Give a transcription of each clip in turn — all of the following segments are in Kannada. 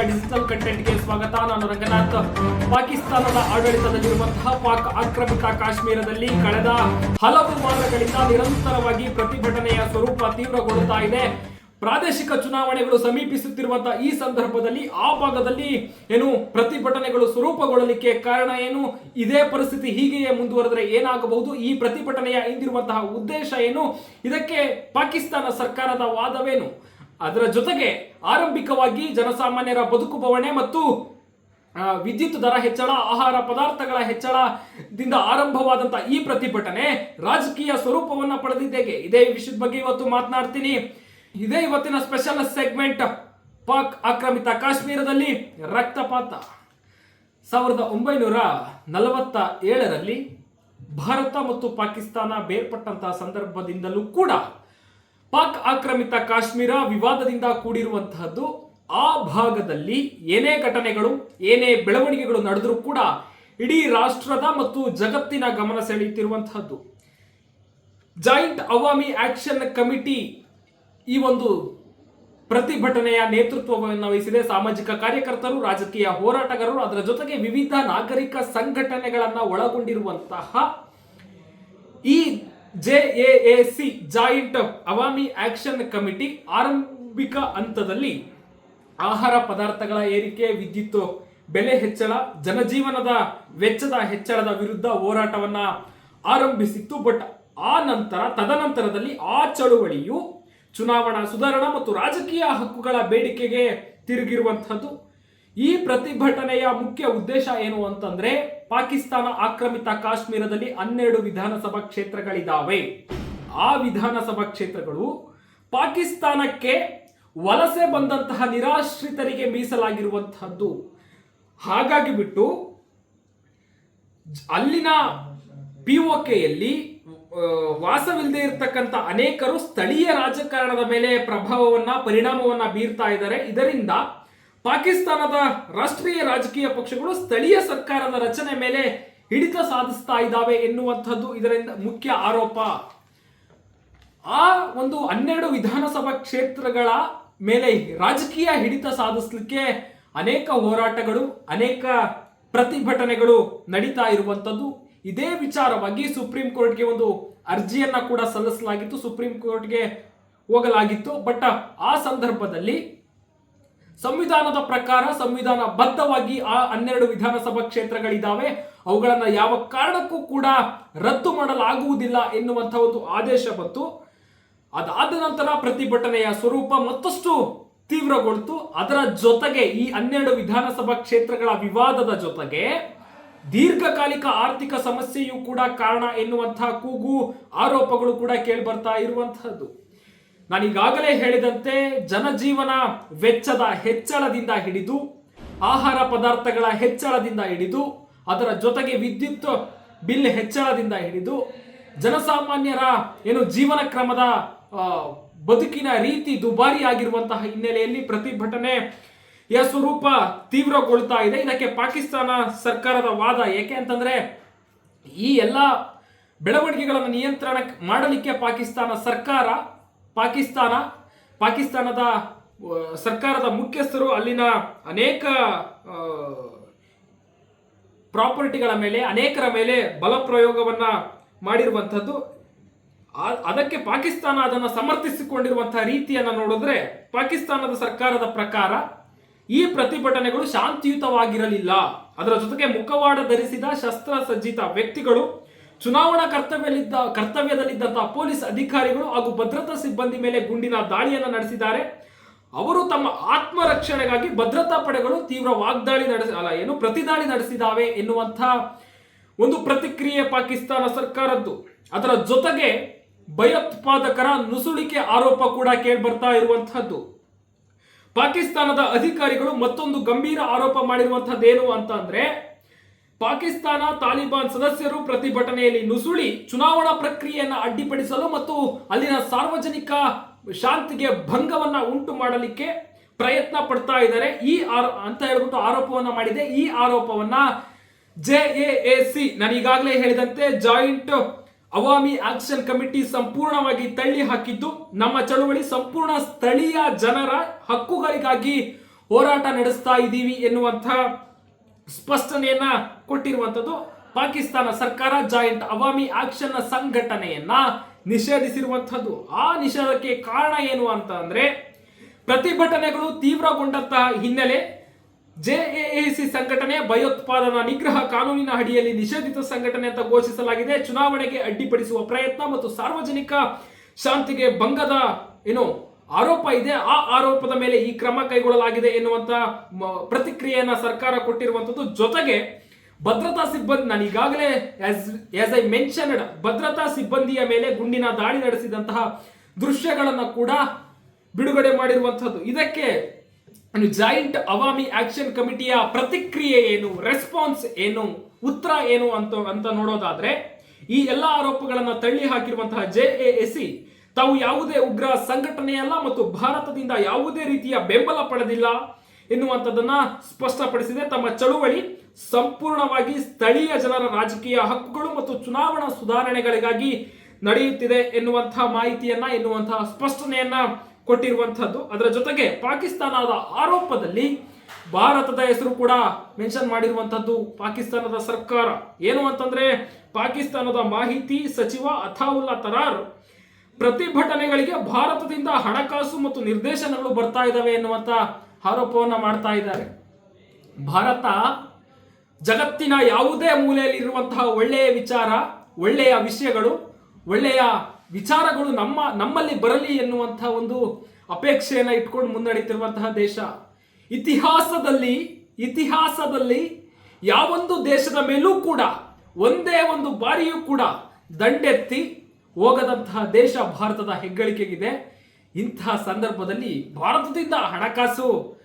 ಡಿಜಿಟಲ್ ಕಂಟೆಂಟ್ಗೆ ಸ್ವಾಗತ. ನಾನು ರಂಗನಾಥ್. ಪಾಕಿಸ್ತಾನದ ಆಡಳಿತದಲ್ಲಿರುವಂತಹ ಪಾಕ್ ಆಕ್ರಮಿತ ಕಾಶ್ಮೀರದಲ್ಲಿ ಕಳೆದ ಹಲವು ವಾರಗಳಿಂದ ನಿರಂತರವಾಗಿ ಪ್ರತಿಭಟನೆಯ ಸ್ವರೂಪ ತೀವ್ರಗೊಳ್ಳುತ್ತಾ ಇದೆ. ಪ್ರಾದೇಶಿಕ ಚುನಾವಣೆಗಳು ಸಮೀಪಿಸುತ್ತಿರುವಂತಹ ಈ ಸಂದರ್ಭದಲ್ಲಿ ಆ ಭಾಗದಲ್ಲಿ ಪ್ರತಿಭಟನೆಗಳು ಸ್ವರೂಪಗೊಳ್ಳಲಿಕ್ಕೆ ಕಾರಣ ಏನು, ಇದೇ ಪರಿಸ್ಥಿತಿ ಹೀಗೆಯೇ ಮುಂದುವರೆದರೆ ಏನಾಗಬಹುದು, ಈ ಪ್ರತಿಭಟನೆಯ ಹಿಂದಿರುವಂತಹ ಉದ್ದೇಶ ಏನು, ಇದಕ್ಕೆ ಪಾಕಿಸ್ತಾನ ಸರ್ಕಾರದ ವಾದವೇನು, ಅದರ ಜೊತೆಗೆ ಆರಂಭಿಕವಾಗಿ ಜನಸಾಮಾನ್ಯರ ಬದುಕು ಬವಣೆ ಮತ್ತು ವಿದ್ಯುತ್ ದರ ಹೆಚ್ಚಳ, ಆಹಾರ ಪದಾರ್ಥಗಳ ಹೆಚ್ಚಳದಿಂದ ಆರಂಭವಾದಂತಹ ಈ ಪ್ರತಿಭಟನೆ ರಾಜಕೀಯ ಸ್ವರೂಪವನ್ನು ಪಡೆದಿದ್ದೇಗೆ, ಇದೇ ವಿಷಯದ ಬಗ್ಗೆ ಇವತ್ತು ಮಾತನಾಡ್ತೀನಿ. ಇದೇ ಇವತ್ತಿನ ಸ್ಪೆಷಲ್ ಸೆಗ್ಮೆಂಟ್. ಪಾಕ್ ಆಕ್ರಮಿತ ಕಾಶ್ಮೀರದಲ್ಲಿ ರಕ್ತಪಾತ. 1947ರಲ್ಲಿ ಭಾರತ ಮತ್ತು ಪಾಕಿಸ್ತಾನ ಬೇರ್ಪಟ್ಟಂತಹ ಸಂದರ್ಭದಿಂದಲೂ ಕೂಡ ಪಾಕ್ ಆಕ್ರಮಿತ ಕಾಶ್ಮೀರ ವಿವಾದದಿಂದ ಕೂಡಿರುವಂತಹದ್ದು. ಆ ಭಾಗದಲ್ಲಿ ಏನೇ ಘಟನೆಗಳು, ಏನೇ ಬೆಳವಣಿಗೆಗಳು ನಡೆದರೂ ಕೂಡ ಇಡೀ ರಾಷ್ಟ್ರದ ಮತ್ತು ಜಗತ್ತಿನ ಗಮನ ಸೆಳೆಯುತ್ತಿರುವಂತಹದ್ದು. ಜಾಯಿಂಟ್ ಅವಾಮಿ ಆಕ್ಷನ್ ಕಮಿಟಿ ಈ ಒಂದು ಪ್ರತಿಭಟನೆಯ ನೇತೃತ್ವವನ್ನು ವಹಿಸಿದೆ. ಸಾಮಾಜಿಕ ಕಾರ್ಯಕರ್ತರು, ರಾಜಕೀಯ ಹೋರಾಟಗಾರರು, ಅದರ ಜೊತೆಗೆ ವಿವಿಧ ನಾಗರಿಕ ಸಂಘಟನೆಗಳನ್ನು ಒಳಗೊಂಡಿರುವಂತಹ ಈ JAAC joint Awami action committee ಆರಂಭಿಕ ಹಂತದಲ್ಲಿ ಆಹಾರ ಪದಾರ್ಥಗಳ ಏರಿಕೆ, ವಿದ್ಯುತ್ ಬೆಲೆ ಹೆಚ್ಚಳ, ಜನಜೀವನದ ವೆಚ್ಚದ ಹೆಚ್ಚಳದ ವಿರುದ್ಧ ಹೋರಾಟವನ್ನ ಆರಂಭಿಸಿತ್ತು. ಬಟ್ ತದನಂತರದಲ್ಲಿ ಆ ಚಳುವಳಿಯು ಚುನಾವಣಾ ಸುಧಾರಣಾ ಮತ್ತು ರಾಜಕೀಯ ಹಕ್ಕುಗಳ ಬೇಡಿಕೆಗೆ ತಿರುಗಿರುವಂತಹದ್ದು. ಈ ಪ್ರತಿಭಟನೆಯ ಮುಖ್ಯ ಉದ್ದೇಶ ಏನು ಅಂತಂದ್ರೆ, ಪಾಕಿಸ್ತಾನ ಆಕ್ರಮಿತ ಕಾಶ್ಮೀರದಲ್ಲಿ 12 ವಿಧಾನಸಭಾ ಕ್ಷೇತ್ರಗಳಿದ್ದಾವೆ. ಆ ವಿಧಾನಸಭಾ ಕ್ಷೇತ್ರಗಳು ಪಾಕಿಸ್ತಾನಕ್ಕೆ ವಲಸೆ ಬಂದಂತಹ ನಿರಾಶ್ರಿತರಿಗೆ ಮೀಸಲಾಗಿರುವಂತಹದ್ದು. ಹಾಗಾಗಿ ಬಿಟ್ಟು ಅಲ್ಲಿನ POKಯಲ್ಲಿ ವಾಸವಿಲ್ಲದೆ ಇರತಕ್ಕಂಥ ಅನೇಕರು ಸ್ಥಳೀಯ ರಾಜಕಾರಣದ ಮೇಲೆ ಪರಿಣಾಮವನ್ನ ಬೀರ್ತಾ ಇದ್ದಾರೆ. ಇದರಿಂದ ಪಾಕಿಸ್ತಾನದ ರಾಷ್ಟ್ರೀಯ ರಾಜಕೀಯ ಪಕ್ಷಗಳು ಸ್ಥಳೀಯ ಸರ್ಕಾರದ ರಚನೆ ಮೇಲೆ ಹಿಡಿತ ಸಾಧಿಸ್ತಾ ಇದ್ದಾವೆ ಎನ್ನುವಂಥದ್ದು ಇದರಿಂದ ಮುಖ್ಯ ಆರೋಪ. ಆ ಒಂದು 12 ವಿಧಾನಸಭಾ ಕ್ಷೇತ್ರಗಳ ಮೇಲೆ ರಾಜಕೀಯ ಹಿಡಿತ ಸಾಧಿಸಲಿಕ್ಕೆ ಅನೇಕ ಹೋರಾಟಗಳು, ಅನೇಕ ಪ್ರತಿಭಟನೆಗಳು ನಡೀತಾ ಇರುವಂಥದ್ದು. ಇದೇ ವಿಚಾರವಾಗಿ ಸುಪ್ರೀಂ ಕೋರ್ಟ್ಗೆ ಒಂದು ಅರ್ಜಿಯನ್ನ ಕೂಡ ಸಲ್ಲಿಸಲಾಗಿತ್ತು, ಸುಪ್ರೀಂ ಕೋರ್ಟ್ಗೆ ಹೋಗಲಾಗಿತ್ತು. ಬಟ್ ಆ ಸಂದರ್ಭದಲ್ಲಿ ಸಂವಿಧಾನದ ಪ್ರಕಾರ ಸಂವಿಧಾನಬದ್ಧವಾಗಿ ಆ 12 ವಿಧಾನಸಭಾ ಕ್ಷೇತ್ರಗಳಿದ್ದಾವೆ, ಅವುಗಳನ್ನ ಯಾವ ಕಾರಣಕ್ಕೂ ಕೂಡ ರದ್ದು ಮಾಡಲಾಗುವುದಿಲ್ಲ ಎನ್ನುವಂತಹ ಒಂದು ಆದೇಶ ಬಂತು. ಅದಾದ ನಂತರ ಪ್ರತಿಭಟನೆಯ ಸ್ವರೂಪ ಮತ್ತಷ್ಟು ತೀವ್ರಗೊಳ್ತು. ಅದರ ಜೊತೆಗೆ ಈ 12 ವಿಧಾನಸಭಾ ಕ್ಷೇತ್ರಗಳ ವಿವಾದದ ಜೊತೆಗೆ ದೀರ್ಘಕಾಲಿಕ ಆರ್ಥಿಕ ಸಮಸ್ಯೆಯೂ ಕೂಡ ಕಾರಣ ಎನ್ನುವಂತಹ ಕೂಗು, ಆರೋಪಗಳು ಕೂಡ ಕೇಳಿ ಬರ್ತಾ ಇರುವಂತಹದ್ದು. ನಾನೀಗಾಗಲೇ ಹೇಳಿದಂತೆ ಜನಜೀವನ ವೆಚ್ಚದ ಹೆಚ್ಚಳದಿಂದ ಹಿಡಿದು, ಆಹಾರ ಪದಾರ್ಥಗಳ ಹೆಚ್ಚಳದಿಂದ ಹಿಡಿದು, ಅದರ ಜೊತೆಗೆ ವಿದ್ಯುತ್ ಬಿಲ್ ಹೆಚ್ಚಳದಿಂದ ಹಿಡಿದು, ಜನಸಾಮಾನ್ಯರ ಜೀವನ ಕ್ರಮದ ಬದುಕಿನ ರೀತಿ ದುಬಾರಿ ಆಗಿರುವಂತಹ ಹಿನ್ನೆಲೆಯಲ್ಲಿ ಪ್ರತಿಭಟನೆಯ ಸ್ವರೂಪ ತೀವ್ರಗೊಳ್ತಾ ಇದೆ. ಇದಕ್ಕೆ ಪಾಕಿಸ್ತಾನ ಸರ್ಕಾರದ ವಾದ ಏಕೆ ಅಂತಂದ್ರೆ, ಈ ಎಲ್ಲ ಬೆಳವಣಿಗೆಗಳನ್ನು ನಿಯಂತ್ರಣ ಮಾಡಲಿಕ್ಕೆ ಪಾಕಿಸ್ತಾನದ ಸರ್ಕಾರದ ಮುಖ್ಯಸ್ಥರು ಅಲ್ಲಿನ ಅನೇಕ ಪ್ರಾಪರ್ಟಿಗಳ ಮೇಲೆ, ಅನೇಕರ ಮೇಲೆ ಬಲ ಪ್ರಯೋಗವನ್ನ ಮಾಡಿರುವಂಥದ್ದು. ಅದಕ್ಕೆ ಪಾಕಿಸ್ತಾನ ಅದನ್ನು ಸಮರ್ಥಿಸಿಕೊಂಡಿರುವಂತಹ ರೀತಿಯನ್ನು ನೋಡಿದ್ರೆ, ಪಾಕಿಸ್ತಾನದ ಸರ್ಕಾರದ ಪ್ರಕಾರ ಈ ಪ್ರತಿಭಟನೆಗಳು ಶಾಂತಿಯುತವಾಗಿರಲಿಲ್ಲ. ಅದರ ಜೊತೆಗೆ ಮುಖವಾಡ ಧರಿಸಿದ ಶಸ್ತ್ರಸಜ್ಜಿತ ವ್ಯಕ್ತಿಗಳು, ಚುನಾವಣಾ ಕರ್ತವ್ಯದಲ್ಲಿದ್ದಂತಹ ಪೊಲೀಸ್ ಅಧಿಕಾರಿಗಳು ಹಾಗೂ ಭದ್ರತಾ ಸಿಬ್ಬಂದಿ ಮೇಲೆ ಗುಂಡಿನ ದಾಳಿಯನ್ನು ನಡೆಸಿದ್ದಾರೆ. ಅವರು ತಮ್ಮ ಆತ್ಮರಕ್ಷಣೆಗಾಗಿ ಭದ್ರತಾ ಪಡೆಗಳು ತೀವ್ರ ಪ್ರತಿದಾಳಿ ನಡೆಸಿದಾವೆ ಎನ್ನುವಂತಹ ಒಂದು ಪ್ರತಿಕ್ರಿಯೆ ಪಾಕಿಸ್ತಾನ ಸರ್ಕಾರದ್ದು. ಅದರ ಜೊತೆಗೆ ಭಯೋತ್ಪಾದಕರ ನುಸುಳಿಕೆ ಆರೋಪ ಕೂಡ ಕೇಳಿ ಬರ್ತಾ ಇರುವಂತಹದ್ದು. ಪಾಕಿಸ್ತಾನದ ಅಧಿಕಾರಿಗಳು ಮತ್ತೊಂದು ಗಂಭೀರ ಆರೋಪ ಮಾಡಿರುವಂತಹದ್ದು ಏನು ಅಂತ ಅಂದ್ರೆ, ಪಾಕಿಸ್ತಾನ ತಾಲಿಬಾನ್ ಸದಸ್ಯರು ಪ್ರತಿಭಟನೆಯಲ್ಲಿ ನುಸುಳಿ ಚುನಾವಣಾ ಪ್ರಕ್ರಿಯೆಯನ್ನು ಅಡ್ಡಿಪಡಿಸಲು ಮತ್ತು ಅಲ್ಲಿನ ಸಾರ್ವಜನಿಕ ಶಾಂತಿಗೆ ಭಂಗವನ್ನ ಉಂಟು ಮಾಡಲಿಕ್ಕೆ ಪ್ರಯತ್ನ ಪಡ್ತಾ ಇದ್ದಾರೆ ಅಂತ ಹೇಳ್ಬಿಟ್ಟು ಆರೋಪವನ್ನ ಮಾಡಿದೆ. ಈ ಆರೋಪವನ್ನ JAAC, ನಾನು ಈಗಾಗಲೇ ಹೇಳಿದಂತೆ ಜಾಯಿಂಟ್ ಅವಾಮಿ ಆಕ್ಷನ್ ಕಮಿಟಿ ಸಂಪೂರ್ಣವಾಗಿ ತಳ್ಳಿ ಹಾಕಿದ್ದು, ನಮ್ಮ ಚಳುವಳಿ ಸಂಪೂರ್ಣ ಸ್ಥಳೀಯ ಜನರ ಹಕ್ಕುಗಳಿಗಾಗಿ ಹೋರಾಟ ನಡೆಸ್ತಾ ಇದ್ದೀವಿ ಎನ್ನುವಂಥ ಸ್ಪಷ್ಟನೆಯನ್ನ ಕೊಟ್ಟಿರುವಂಥದ್ದು. ಪಾಕಿಸ್ತಾನ ಸರ್ಕಾರ ಜಾಯಿಂಟ್ ಅವಾಮಿ ಆಕ್ಷನ್ ಸಂಘಟನೆಯನ್ನ ನಿಷೇಧಿಸಿರುವಂಥದ್ದು. ಆ ನಿಷೇಧಕ್ಕೆ ಕಾರಣ ಏನು ಅಂತ ಅಂದ್ರೆ, ಪ್ರತಿಭಟನೆಗಳು ತೀವ್ರಗೊಂಡಂತಹ ಹಿನ್ನೆಲೆ ಜೆಎಎಸಿ ಸಂಘಟನೆ ಭಯೋತ್ಪಾದನಾ ನಿಗ್ರಹ ಕಾನೂನಿನ ಅಡಿಯಲ್ಲಿ ನಿಷೇಧಿತ ಸಂಘಟನೆ ಅಂತ ಘೋಷಿಸಲಾಗಿದೆ. ಚುನಾವಣೆಗೆ ಅಡ್ಡಿಪಡಿಸುವ ಪ್ರಯತ್ನ ಮತ್ತು ಸಾರ್ವಜನಿಕ ಶಾಂತಿಗೆ ಭಂಗದ ಆರೋಪ ಇದೆ. ಆ ಆರೋಪದ ಮೇಲೆ ಈ ಕ್ರಮ ಕೈಗೊಳ್ಳಲಾಗಿದೆ ಎನ್ನುವಂತ ಪ್ರತಿಕ್ರಿಯೆಯನ್ನ ಸರ್ಕಾರ ಕೊಟ್ಟಿರುವಂತದ್ದು. ಜೊತೆಗೆ ಭದ್ರತಾ ಸಿಬ್ಬಂದಿ, ನಾನು ಈಗಾಗಲೇ ಆಸ್ ಐ ಮೆನ್ಷನ್ಡ್, ಭದ್ರತಾ ಸಿಬ್ಬಂದಿಯ ಮೇಲೆ ಗುಂಡಿನ ದಾಳಿ ನಡೆಸಿದಂತಹ ದೃಶ್ಯಗಳನ್ನು ಕೂಡ ಬಿಡುಗಡೆ ಮಾಡಿರುವಂತಹದ್ದು. ಇದಕ್ಕೆ ಜಾಯಿಂಟ್ ಅವಾಮಿ ಆಕ್ಷನ್ ಕಮಿಟಿಯ ಪ್ರತಿಕ್ರಿಯೆ ಏನು, ರೆಸ್ಪಾನ್ಸ್ ಏನು, ಉತ್ತರ ಏನು ಅಂತ ನೋಡೋದಾದ್ರೆ, ಈ ಎಲ್ಲ ಆರೋಪಗಳನ್ನು ತಳ್ಳಿ ಹಾಕಿರುವಂತಹ ಜೆಎಎಸಿ ತಾವು ಯಾವುದೇ ಉಗ್ರ ಸಂಘಟನೆಯಲ್ಲ ಮತ್ತು ಭಾರತದಿಂದ ಯಾವುದೇ ರೀತಿಯ ಬೆಂಬಲ ಪಡೆದಿಲ್ಲ ಎನ್ನುವಂಥದ್ದನ್ನ ಸ್ಪಷ್ಟಪಡಿಸಿದೆ. ತಮ್ಮ ಚಳುವಳಿ ಸಂಪೂರ್ಣವಾಗಿ ಸ್ಥಳೀಯ ಜನರ ರಾಜಕೀಯ ಹಕ್ಕುಗಳು ಮತ್ತು ಚುನಾವಣಾ ಸುಧಾರಣೆಗಳಿಗಾಗಿ ನಡೆಯುತ್ತಿದೆ ಎನ್ನುವಂತಹ ಮಾಹಿತಿಯನ್ನ ಎನ್ನುವಂತಹ ಸ್ಪಷ್ಟನೆಯನ್ನ ಕೊಟ್ಟಿರುವಂತಹದ್ದು. ಅದರ ಜೊತೆಗೆ ಪಾಕಿಸ್ತಾನದ ಆರೋಪದಲ್ಲಿ ಭಾರತದ ಹೆಸರು ಕೂಡ ಮೆನ್ಷನ್ ಮಾಡಿರುವಂತಹದ್ದು ಪಾಕಿಸ್ತಾನದ ಸರ್ಕಾರ. ಏನು ಅಂತಂದ್ರೆ, ಪಾಕಿಸ್ತಾನದ ಮಾಹಿತಿ ಸಚಿವ ಅಥಾವುಲ್ಲಾ ತರಾರ್ ಪ್ರತಿಭಟನೆಗಳಿಗೆ ಭಾರತದಿಂದ ಹಣಕಾಸು ಮತ್ತು ನಿರ್ದೇಶನಗಳು ಬರ್ತಾ ಇದ್ದಾವೆ ಎನ್ನುವಂತ ಆರೋಪವನ್ನ ಮಾಡ್ತಾ ಇದ್ದಾರೆ. ಭಾರತ ಜಗತ್ತಿನ ಯಾವುದೇ ಮೂಲೆಯಲ್ಲಿ ಇರುವಂತಹ ಒಳ್ಳೆಯ ವಿಚಾರ, ಒಳ್ಳೆಯ ವಿಷಯಗಳು, ಒಳ್ಳೆಯ ವಿಚಾರಗಳು ನಮ್ಮಲ್ಲಿ ಬರಲಿ ಎನ್ನುವಂತಹ ಒಂದು ಅಪೇಕ್ಷೆಯನ್ನು ಇಟ್ಕೊಂಡು ಮುನ್ನಡೀತಿರುವಂತಹ ದೇಶ. ಇತಿಹಾಸದಲ್ಲಿ ಯಾವೊಂದು ದೇಶದ ಮೇಲೂ ಕೂಡ ಒಂದೇ ಒಂದು ಬಾರಿಯೂ ಕೂಡ ದಂಡೆತ್ತಿ ಹೋಗದಂತಹ ದೇಶ ಭಾರತದ ಹೆಗ್ಗಳಿಕೆಗಿದೆ. ಇಂತಹ ಸಂದರ್ಭದಲ್ಲಿ ಭಾರತದಿಂದ ಹಣಕಾಸು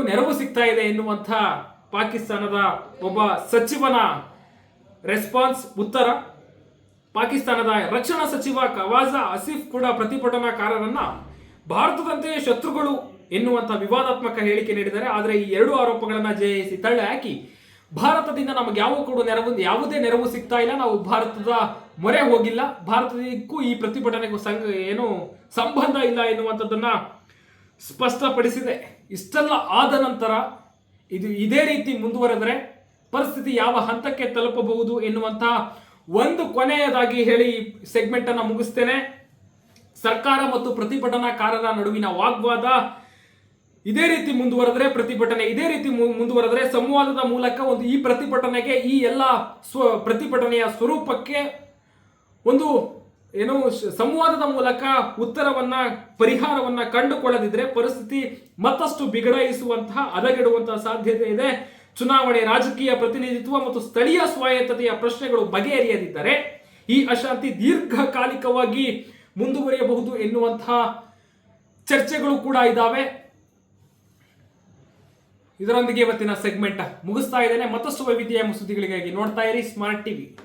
ನೆರವು ಸಿಗ್ತಾ ಇದೆ ಎನ್ನುವಂಥ ಪಾಕಿಸ್ತಾನದ ಒಬ್ಬ ಸಚಿವನ ರೆಸ್ಪಾನ್ಸ್, ಉತ್ತರ. ಪಾಕಿಸ್ತಾನದ ರಕ್ಷಣಾ ಸಚಿವ ಖವಾಜಾ ಆಸಿಫ್ ಕೂಡ ಪ್ರತಿಭಟನಾಕಾರರನ್ನ ಭಾರತದಂತೆ ಶತ್ರುಗಳು ಎನ್ನುವಂಥ ವಿವಾದಾತ್ಮಕ ಹೇಳಿಕೆ ನೀಡಿದ್ದಾರೆ. ಆದರೆ ಈ ಎರಡು ಆರೋಪಗಳನ್ನ ಜೆಎಸಿ ತಳ್ಳಿ ಹಾಕಿ, ಭಾರತದಿಂದ ನಮಗೆ ಯಾವುದೇ ನೆರವು ಸಿಗ್ತಾ ಇಲ್ಲ, ನಾವು ಭಾರತದ ಮೊರೆ ಹೋಗಿಲ್ಲ, ಭಾರತಕ್ಕೂ ಈ ಪ್ರತಿಭಟನೆಗೂ ಸಂಬಂಧ ಇಲ್ಲ ಎನ್ನುವಂಥದ್ದನ್ನ ಸ್ಪಷ್ಟಪಡಿಸಿದೆ. ಇಷ್ಟೆಲ್ಲ ಆದ ನಂತರ ಇದೇ ರೀತಿ ಮುಂದುವರೆದರೆ ಪರಿಸ್ಥಿತಿ ಯಾವ ಹಂತಕ್ಕೆ ತಲುಪಬಹುದು ಎನ್ನುವಂತ ಒಂದು ಕೊನೆಯದಾಗಿ ಹೇಳಿ ಸೆಗ್ಮೆಂಟ್ ಅನ್ನ ಮುಗಿಸ್ತೇನೆ. ಸರ್ಕಾರ ಮತ್ತು ಪ್ರತಿಭಟನಾಕಾರರ ನಡುವಿನ ವಾಗ್ವಾದ ಇದೇ ರೀತಿ ಮುಂದುವರೆದ್ರೆ, ಪ್ರತಿಭಟನೆ ಇದೇ ರೀತಿ ಮುಂದುವರೆದ್ರೆ, ಸಂವಾದದ ಮೂಲಕ ಈ ಪ್ರತಿಭಟನೆಗೆ, ಈ ಎಲ್ಲ ಪ್ರತಿಭಟನೆಯ ಸ್ವರೂಪಕ್ಕೆ ಒಂದು ಸಂವಾದದ ಮೂಲಕ ಉತ್ತರವನ್ನ, ಪರಿಹಾರವನ್ನ ಕಂಡುಕೊಳ್ಳದಿದ್ರೆ ಪರಿಸ್ಥಿತಿ ಮತ್ತಷ್ಟು ಬಿಗಡಾಯಿಸುವಂತಹ, ಹದಗೆಡುವಂತಹ ಸಾಧ್ಯತೆ ಇದೆ. ಚುನಾವಣೆ, ರಾಜಕೀಯ ಪ್ರತಿನಿಧಿತ್ವ ಮತ್ತು ಸ್ಥಳೀಯ ಸ್ವಾಯತ್ತತೆಯ ಪ್ರಶ್ನೆಗಳು ಬಗೆಹರಿಯದಿದ್ದರೆ ಈ ಅಶಾಂತಿ ದೀರ್ಘಕಾಲಿಕವಾಗಿ ಮುಂದುವರಿಯಬಹುದು ಎನ್ನುವಂತಹ ಚರ್ಚೆಗಳು ಕೂಡ ಇದ್ದಾವೆ. ಇದರೊಂದಿಗೆ ಇವತ್ತಿನ ಸೆಗ್ಮೆಂಟ್ ಮುಗಿಸ್ತಾ ಇದ್ದೇನೆ. ಮತ್ತಷ್ಟು ವೈವಿಧ್ಯಮಯ ಸುದ್ದಿಗಳಿಗಾಗಿ ನೋಡ್ತಾ ಇರಿ ಸ್ಮಾರ್ಟ್ ಟಿವಿ.